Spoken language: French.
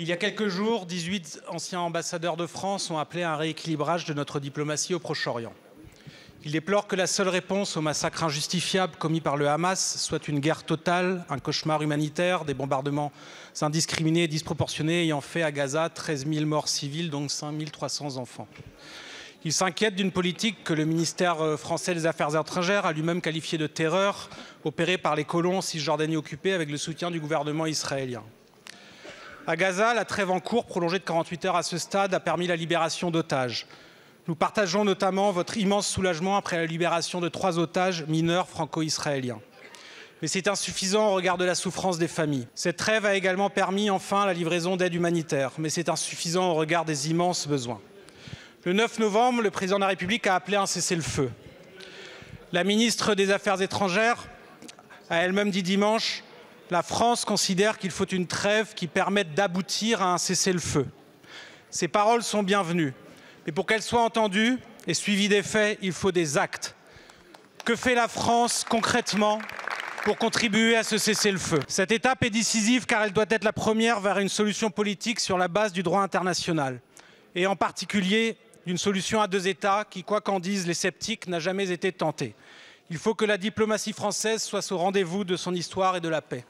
Il y a quelques jours, 18 anciens ambassadeurs de France ont appelé à un rééquilibrage de notre diplomatie au Proche-Orient. Ils déplorent que la seule réponse au massacre injustifiable commis par le Hamas soit une guerre totale, un cauchemar humanitaire, des bombardements indiscriminés et disproportionnés ayant fait à Gaza 13 000 morts civils, dont 5 300 enfants. Ils s'inquiètent d'une politique que le ministère français des Affaires étrangères a lui-même qualifiée de terreur, opérée par les colons en Cisjordanie occupée avec le soutien du gouvernement israélien. À Gaza, la trêve en cours, prolongée de 48 heures à ce stade, a permis la libération d'otages. Nous partageons notamment votre immense soulagement après la libération de 3 otages mineurs franco-israéliens. Mais c'est insuffisant au regard de la souffrance des familles. Cette trêve a également permis enfin la livraison d'aide humanitaire, mais c'est insuffisant au regard des immenses besoins. Le 9 novembre, le président de la République a appelé à un cessez-le-feu. La ministre des Affaires étrangères a elle-même dit dimanche « La France considère qu'il faut une trêve qui permette d'aboutir à un cessez-le-feu ». Ces paroles sont bienvenues. Mais pour qu'elles soient entendues et suivies des faits, il faut des actes. Que fait la France concrètement pour contribuer à ce cessez-le-feu? Cette étape est décisive car elle doit être la première vers une solution politique sur la base du droit international. Et en particulier, d'une solution à 2 États qui, quoi qu'en disent les sceptiques, n'a jamais été tentée. Il faut que la diplomatie française soit au rendez-vous de son histoire et de la paix.